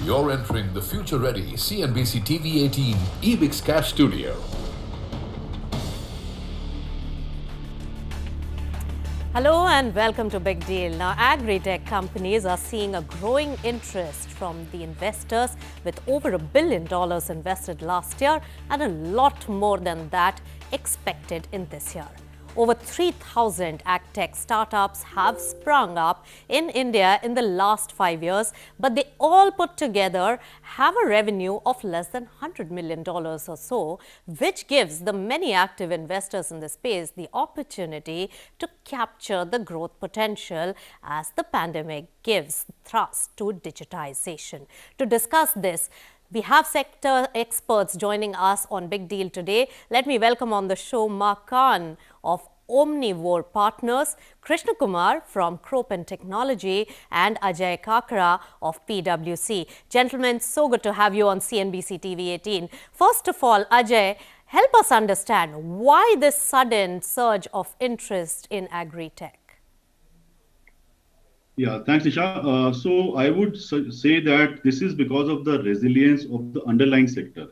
You're entering the future-ready CNBC TV18 EBIX Cash Studio. Hello and welcome to Big Deal. Now, agri-tech companies are seeing a growing interest from the investors with over $1 billion invested last year and a lot more than that expected in this year. Over 3,000 agtech startups have sprung up in India in the last 5 years, but they all put together have a revenue of less than $100 million or so, which gives the many active investors in the space the opportunity to capture the growth potential as the pandemic gives thrust to digitization. To discuss this, we have sector experts joining us on Big Deal today. Let me welcome on the show Mark Khan of Omnivore Partners, Krishna Kumar from Cropen Technology, and Ajay Kakra of PwC. Gentlemen, so good to have you on CNBC TV18. First of all, Ajay, help us understand why this sudden surge of interest in agri-tech. Yeah, thanks, Isha. So I would say that this is because of the resilience of the underlying sector.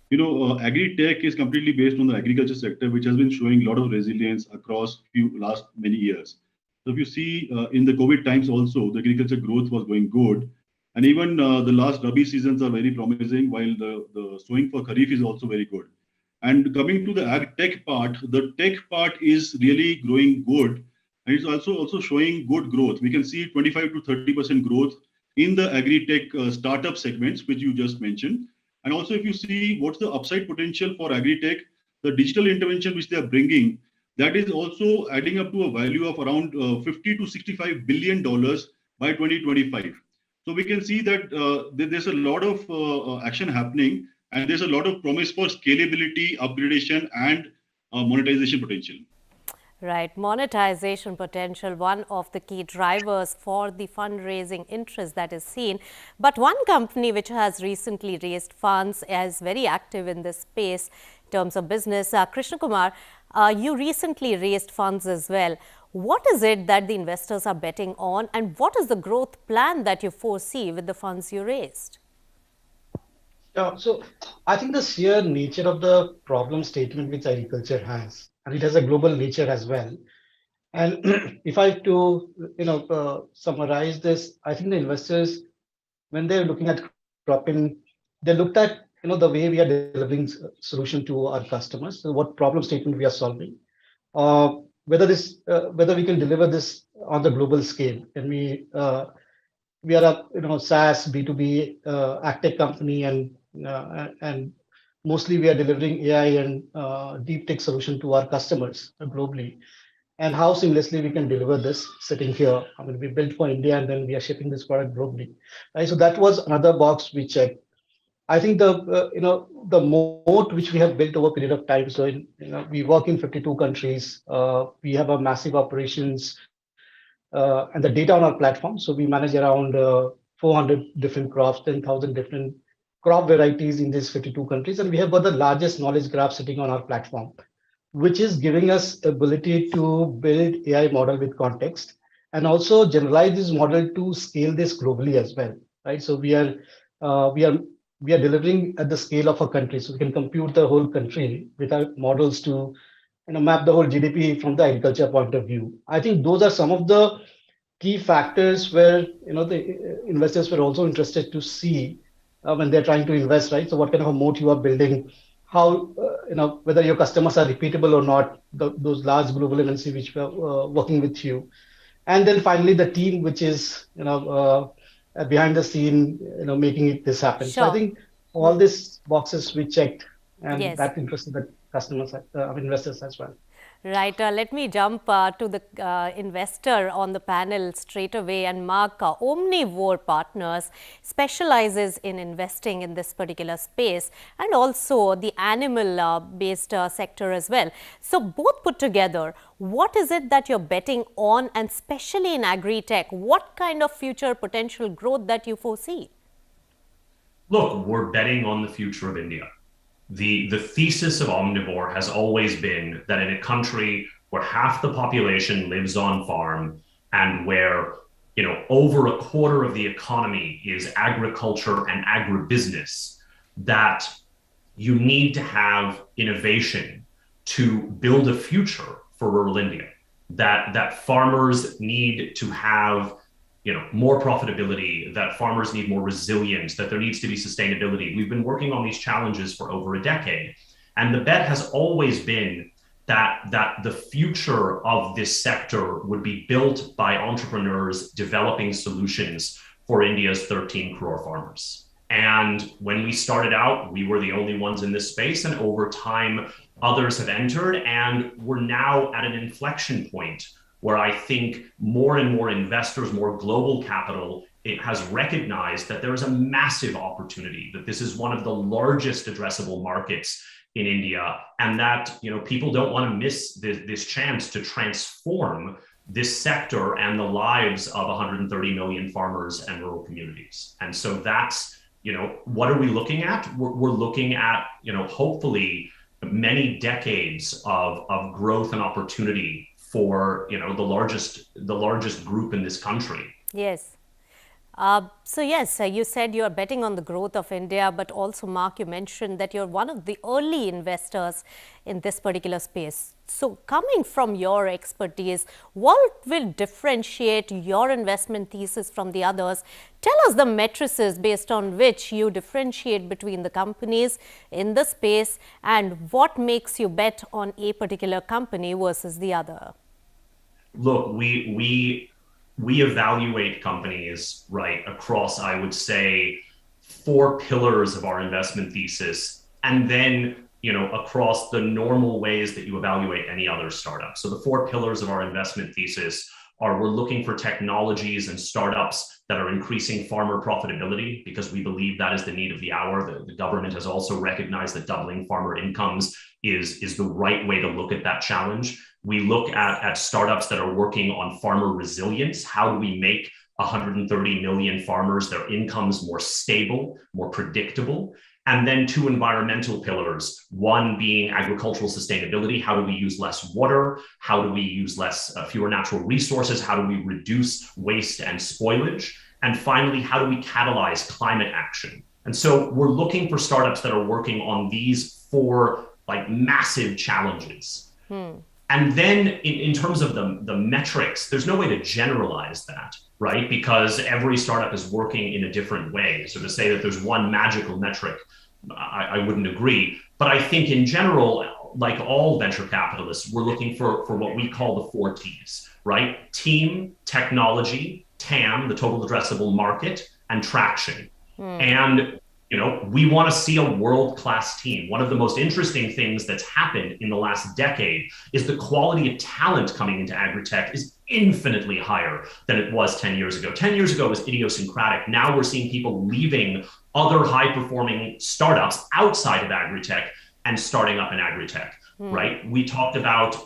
Agri-tech is completely based on the agriculture sector, which has been showing a lot of resilience across last many years. So if you see in the COVID times also, the agriculture growth was going good. And even the last Rabi seasons are very promising, while the sowing for Kharif is also very good. And coming to the ag-tech part, the tech part is really growing good. And it's also showing good growth. We can see 25 to 30% growth in the agri-tech startup segments, which you just mentioned. And also, if you see what's the upside potential for agri-tech, the digital intervention which they are bringing, that is also adding up to a value of around $50 to $65 billion by 2025. So we can see that there's a lot of action happening, and there's a lot of promise for scalability, upgradation, and monetization potential. Right, monetization potential, one of the key drivers for the fundraising interest that is seen. But one company which has recently raised funds is very active in this space in terms of business. Krishna Kumar, you recently raised funds as well. What is it that the investors are betting on, and what is the growth plan that you foresee with the funds you raised? Yeah, so I think the sheer nature of the problem statement which agriculture has, and it has a global nature as well. And if I have to, summarize this, I think the investors, when they're looking at Cropen, they looked at, the way we are delivering solution to our customers, so what problem statement we are solving, whether we can deliver this on the global scale. And we are a SaaS B2B agtech company, and mostly we are delivering AI and deep tech solution to our customers globally. And how seamlessly we can deliver this sitting here. I mean, we built for India, and then we are shipping this product globally. Right? So that was another box we checked. I think the moat which we have built over a period of time. So we work in 52 countries. We have a massive operations and the data on our platform. So we manage around 400 different crops, 10,000 different crop varieties in these 52 countries. And we have got the largest knowledge graph sitting on our platform, which is giving us ability to build AI model with context and also generalize this model to scale this globally as well. Right. So we are delivering at the scale of a country. So we can compute the whole country with our models to map the whole GDP from the agriculture point of view. I think those are some of the key factors where the investors were also interested to see when they're trying to invest, right? So what kind of a moat you are building, how whether your customers are repeatable or not, those large global MNC which were working with you, and then finally the team which is behind the scene, making this happen. Sure. So I think all these boxes we checked, and Yes. that interested the customers, investors as well. Right. Let me jump to the investor on the panel straight away. And Mark, Omnivore Partners specializes in investing in this particular space and also the animal-based sector as well. So both put together, what is it that you're betting on, and especially in agri-tech, what kind of future potential growth that you foresee? Look, we're betting on the future of India. The thesis of Omnivore has always been that in a country where half the population lives on farm and where over a quarter of the economy is agriculture and agribusiness, that you need to have innovation to build a future for rural India, that farmers need to have more profitability, that farmers need more resilience, that there needs to be sustainability. We've been working on these challenges for over a decade. And the bet has always been that the future of this sector would be built by entrepreneurs developing solutions for India's 13 crore farmers. And when we started out, we were the only ones in this space. And over time, others have entered. And we're now at an inflection point where I think more and more investors, more global capital, it has recognized that there is a massive opportunity, that this is one of the largest addressable markets in India, and that people don't want to miss this chance to transform this sector and the lives of 130 million farmers and rural communities. And so that's, what are we looking at? We're looking at, hopefully many decades of growth and opportunity for the largest group in this country. Yes. So yes, you said you are betting on the growth of India, but also, Mark, you mentioned that you're one of the early investors in this particular space. So coming from your expertise, what will differentiate your investment thesis from the others? Tell us the matrices based on which you differentiate between the companies in the space, and what makes you bet on a particular company versus the other. Look, we evaluate companies, right, across, I would say, 4 pillars of our investment thesis, and then, across the normal ways that you evaluate any other startup. So the 4 pillars of our investment thesis are: we're looking for technologies and startups that are increasing farmer profitability, because we believe that is the need of the hour. The government has also recognized that doubling farmer incomes is the right way to look at that challenge. We look at startups that are working on farmer resilience. How do we make 130 million farmers, their incomes more stable, more predictable? And then 2 environmental pillars, one being agricultural sustainability. How do we use less water? How do we use fewer natural resources? How do we reduce waste and spoilage? And finally, how do we catalyze climate action? And so we're looking for startups that are working on these 4 massive challenges. And then in terms of the metrics, there's no way to generalize that, right? Because every startup is working in a different way. So to say that there's one magical metric, I wouldn't agree. But I think in general, like all venture capitalists, we're looking for what we call the 4 T's, right? Team, technology, TAM, the total addressable market, and traction. And we want to see a world-class team. One of the most interesting things that's happened in the last decade is the quality of talent coming into agri-tech is infinitely higher than it was 10 years ago. 10 years ago it was idiosyncratic. Now we're seeing people leaving other high-performing startups outside of agri-tech and starting up in agri-tech, right? We talked about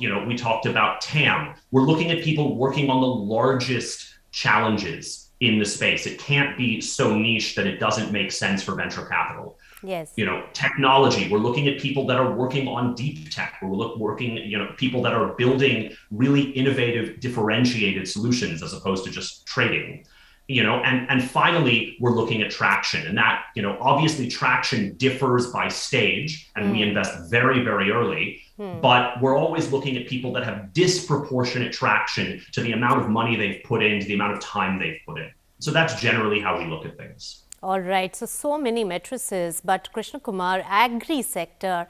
TAM. We're looking at people working on the largest challenges in the space. It can't be so niche that it doesn't make sense for venture capital. Yes. Technology. We're looking at people that are working on deep tech. We're working, people that are building really innovative, differentiated solutions as opposed to just trading. And finally, we're looking at traction. And that, obviously traction differs by stage, and we invest very, very early. But we're always looking at people that have disproportionate traction to the amount of money they've put in, to the amount of time they've put in. So that's generally how we look at things. All right. So many matrices, but Krishna Kumar, agri sector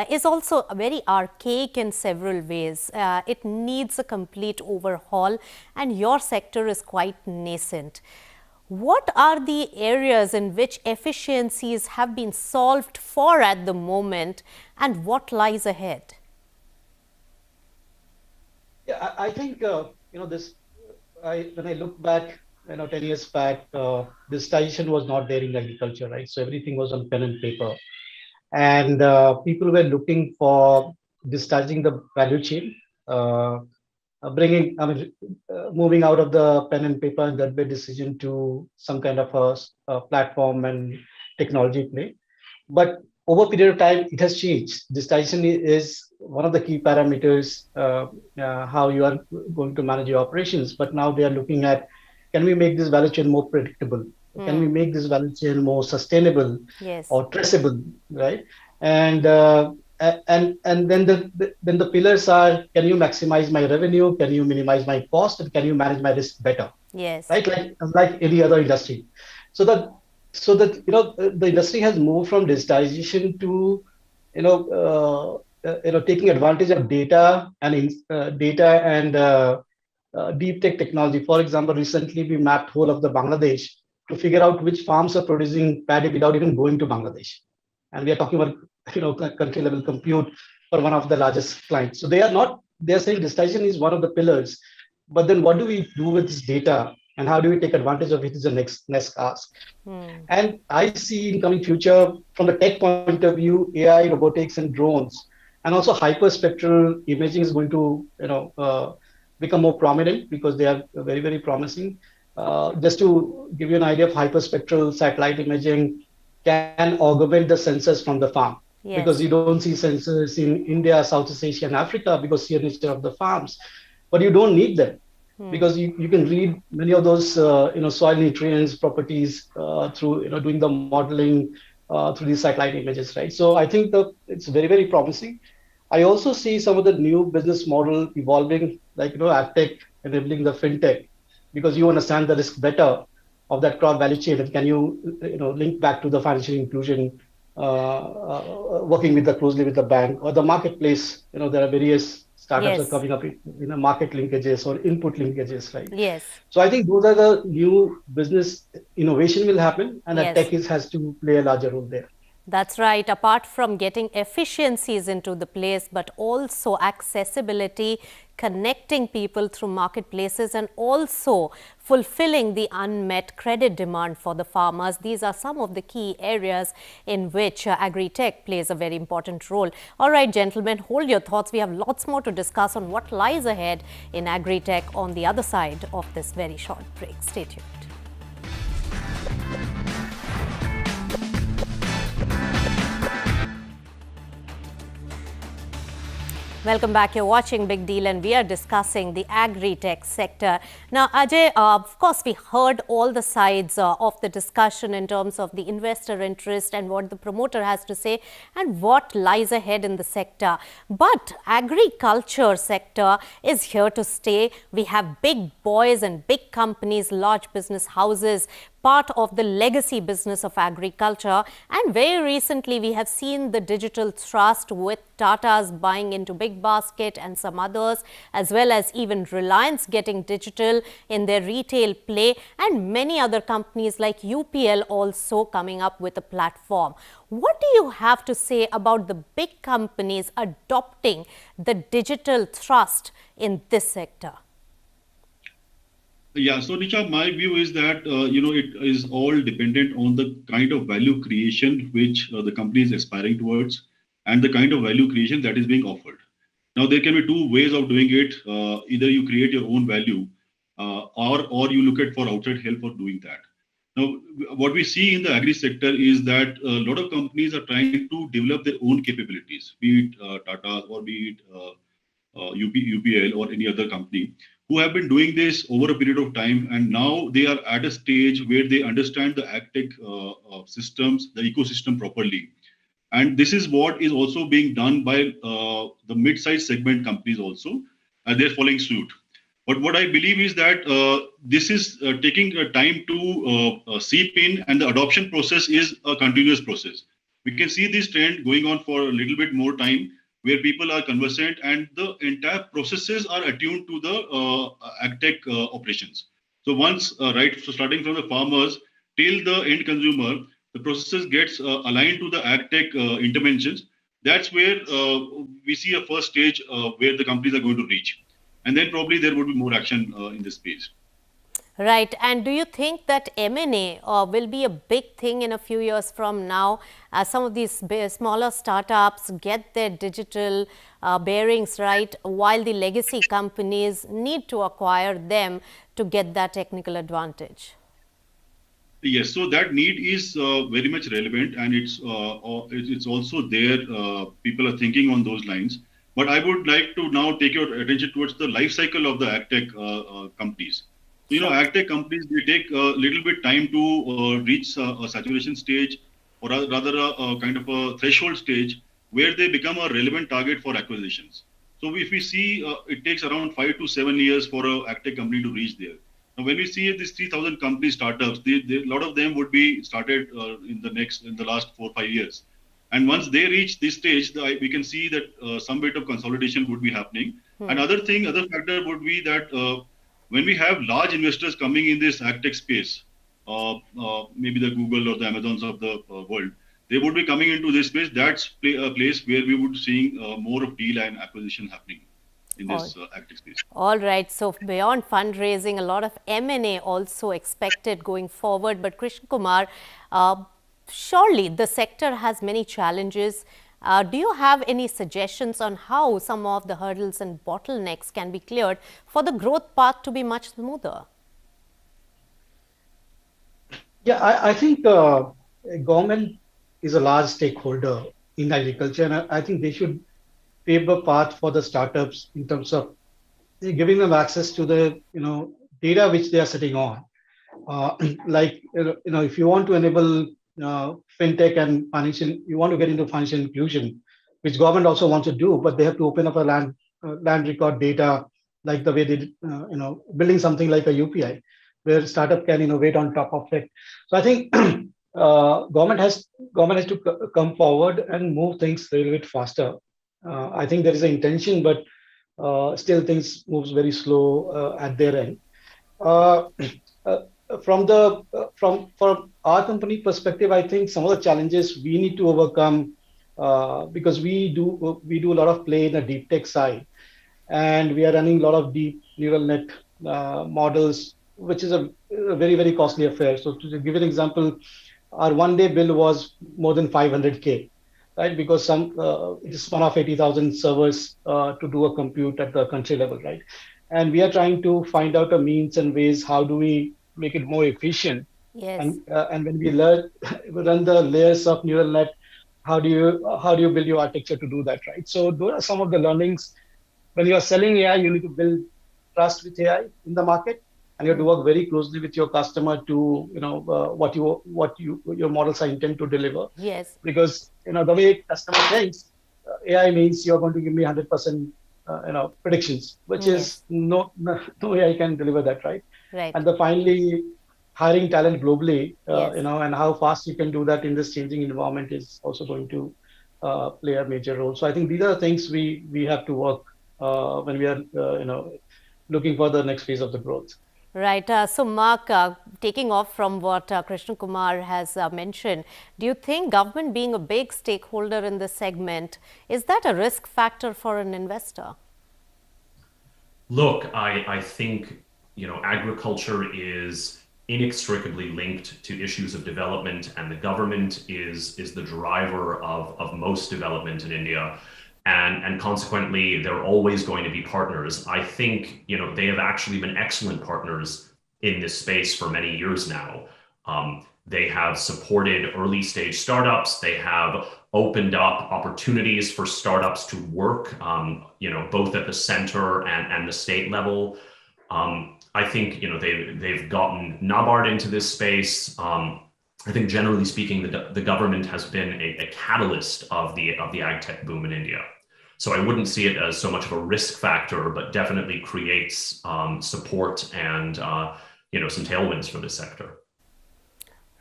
is also very archaic in several ways. It needs a complete overhaul, and your sector is quite nascent. What are the areas in which efficiencies have been solved for at the moment, and what lies ahead? Yeah, I think, when I look back, 10 years back, digitization was not there in agriculture, right? So everything was on pen and paper. And people were looking for digitizing the value chain, moving out of the pen and paper and that decision to some kind of a platform and technology play. But over a period of time, it has changed. Digitization is one of the key parameters, how you are going to manage your operations. But now they are looking at can we make this value chain more predictable? Can we make this value chain more sustainable Yes. or traceable, right? And then the pillars are: can you maximize my revenue? Can you minimize my cost? And can you manage my risk better? Yes. Right? Like any other industry. So that the industry has moved from digitization to taking advantage of data and deep tech technology. For example, recently we mapped whole of the Bangladesh to figure out which farms are producing paddy without even going to Bangladesh. And we are talking about country level compute for one of the largest clients. So they are saying digitization is one of the pillars, but then what do we do with this data and how do we take advantage of it is the next ask. And I see in coming future, from the tech point of view, AI, robotics, and drones, and also hyperspectral imaging is going to become more prominent because they are very, very promising. Just to give you an idea of hyperspectral satellite imaging can augment the sensors from the farm. Yes. Because you don't see sensors in India, Southeast Asia, and Africa because sheer nature of the farms, but you don't need them. Because you can read many of those soil nutrients properties through doing the modeling through these satellite images, right? So I think it's very, very promising. I also see some of the new business model evolving, like AgTech enabling the fintech, because you understand the risk better of that crop value chain, and can you link back to the financial inclusion, working closely with the bank or the marketplace. There are various startups are coming up in market linkages or input linkages, right? Yes. So I think those are the new business innovation will happen, and that tech has to play a larger role there. That's right. Apart from getting efficiencies into the place, but also accessibility, connecting people through marketplaces, and also fulfilling the unmet credit demand for the farmers. These are some of the key areas in which agri-tech plays a very important role. All right, gentlemen, hold your thoughts. We have lots more to discuss on what lies ahead in agri-tech on the other side of this very short break. Stay tuned. Welcome back. You're watching Big Deal and we are discussing the agri-tech sector. Now, Ajay, of course, we heard all the sides of the discussion in terms of the investor interest and what the promoter has to say and what lies ahead in the sector. But agriculture sector is here to stay. We have big boys and big companies, large business houses, part of the legacy business of agriculture. And very recently, we have seen the digital thrust with Tata's buying into Big Basket and some others, as well as even Reliance getting digital in their retail play, and many other companies like UPL also coming up with a platform. What do you have to say about the big companies adopting the digital thrust in this sector? Yeah, so Richa, my view is that it is all dependent on the kind of value creation which the company is aspiring towards and the kind of value creation that is being offered. Now, there can be two ways of doing it. Either you create your own value or you look at for outside help for doing that. Now, what we see in the agri sector is that a lot of companies are trying to develop their own capabilities, be it Tata or be it UPL or any other company, who have been doing this over a period of time, and now they are at a stage where they understand the agtech systems, the ecosystem properly. And this is what is also being done by the mid-sized segment companies also, and they're following suit. But what I believe is that this is taking time to seep in, and the adoption process is a continuous process. We can see this trend going on for a little bit more time, where people are conversant and the entire processes are attuned to the agtech operations. So once, so starting from the farmers till the end consumer, the processes gets aligned to the agtech interventions. That's where we see a first stage where the companies are going to reach. And then probably there would be more action in this space. Right. And do you think that M&A will be a big thing in a few years from now, as some of these smaller startups get their digital bearings right, while the legacy companies need to acquire them to get that technical advantage? Yes, so that need is very much relevant, and it's also there. People are thinking on those lines. But I would like to now take your attention towards the life cycle of the agtech companies. agtech companies, they take a little bit time to reach a saturation stage, or rather a kind of a threshold stage where they become a relevant target for acquisitions. So if we see, it takes around 5 to 7 years for a agtech company to reach there. Now, when we see these 3,000 company startups, a lot of them would be started in the last 4 or 5 years. And once they reach this stage, we can see that some bit of consolidation would be happening. Another factor would be that when we have large investors coming in this agtech space, maybe the Google or the Amazons of the world, they would be coming into this space. That's a place where we would seeing more of deal and acquisition happening in this agtech space. All right. So beyond fundraising, a lot of M&A also expected going forward. But Krishna Kumar, surely the sector has many challenges. Do you have any suggestions on how some of the hurdles and bottlenecks can be cleared for the growth path to be much smoother? Yeah, I think government is a large stakeholder in agriculture, and I think they should pave a path for the startups in terms of giving them access to the data which they are sitting on. Like if you want to enable fintech and you want to get into financial inclusion, which government also wants to do, but they have to open up a land record data, like the way they did, building something like a UPI, where startup can innovate on top of it. So I think government has to come forward and move things a little bit faster. I think there is an intention, but still things moves very slow at their end. From our company perspective, I think some of the challenges we need to overcome, because we do a lot of play in the deep tech side, and we are running a lot of deep neural net models, which is a very, very costly affair. So to give an example, our one-day bill was more than 500K, right? Because it is one of 80,000 servers to do a compute at the country level, right? And we are trying to find out a means and ways how do we make it more efficient. Yes. And when we run the layers of neural net, how do you build your architecture to do that, right? So those are some of the learnings. When you are selling AI, you need to build trust with AI in the market, and you have to work very closely with your customer to what your models are intended to deliver. Yes. Because the way customer thinks, AI means you're going to give me 100% predictions, which is no AI can deliver that, right? Right. And finally, hiring talent globally, and how fast you can do that in this changing environment is also going to play a major role. So I think these are the things we have to work when we are looking for the next phase of the growth. Right. So Mark, taking off from what Krishna Kumar has mentioned, do you think government being a big stakeholder in this segment, is that a risk factor for an investor? Look, I think agriculture is inextricably linked to issues of development, and the government is the driver of most development in India. And consequently, they're always going to be partners. I think they have actually been excellent partners in this space for many years now. They have supported early stage startups. They have opened up opportunities for startups to work, both at the center and the state level. I think they've gotten NABARD into this space. I think generally speaking, the government has been a catalyst of the ag tech boom in India. So I wouldn't see it as so much of a risk factor, but definitely creates support and some tailwinds for this sector.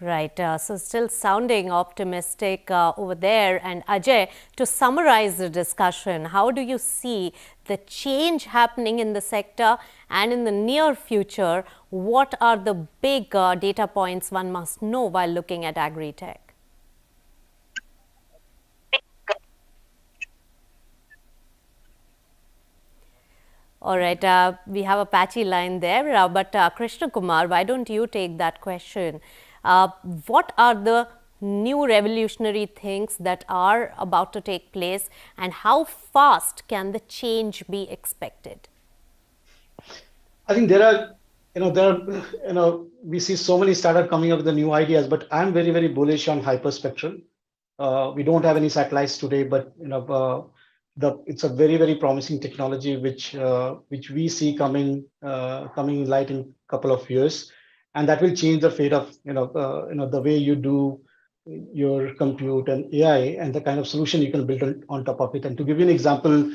Right. So still sounding optimistic over there. And Ajay, to summarize the discussion, how do you see the change happening in the sector, and in the near future, what are the big data points one must know while looking at agri-tech? All right, we have a patchy line there, but Krishna Kumar, why don't you take that question? What are the new revolutionary things that are about to take place, and how fast can the change be expected? I think we see so many startups coming up with the new ideas, but I'm very, very bullish on hyperspectral. We don't have any satellites today, but it's a very, very promising technology which we see coming light in couple of years, and that will change the fate of the way you do your compute and AI and the kind of solution you can build on top of it. And to give you an example,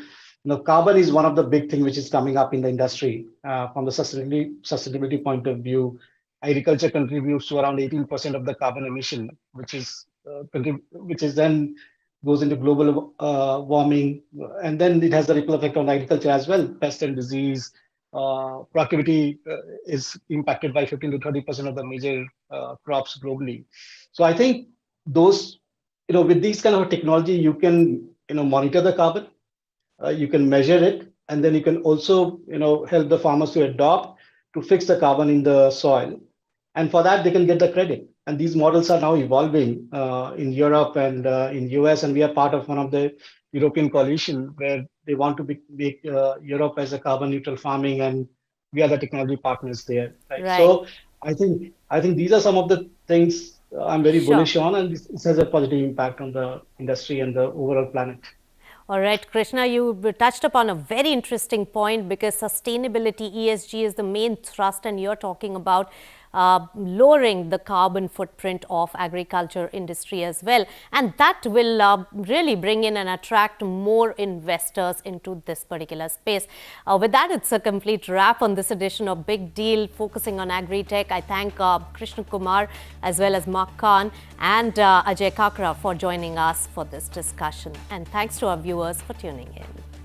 carbon is one of the big things which is coming up in the industry from the sustainability point of view. Agriculture contributes to around 18% of the carbon emission, which is then goes into global warming, and then it has the ripple effect on agriculture as well. Pest and disease, productivity is impacted by 15 to 30% of the major crops globally. So I think those, with these kind of technology, you can, monitor the carbon, you can measure it, and then you can also, help the farmers to adopt to fix the carbon in the soil, and for that they can get the credit. And these models are now evolving in Europe and in US, and we are part of one of the European coalition where they want to make Europe as a carbon neutral farming, and we are the technology partners there. Right? So I think these are some of the things I'm very bullish on, and this has a positive impact on the industry and the overall planet. All right, Krishna, you touched upon a very interesting point, because sustainability, ESG, is the main thrust, and you're talking about lowering the carbon footprint of agriculture industry as well. And that will really bring in and attract more investors into this particular space. With that, it's a complete wrap on this edition of Big Deal, focusing on agri-tech. I thank Krishna Kumar as well as Mark Khan and Ajay Kakra for joining us for this discussion. And thanks to our viewers for tuning in.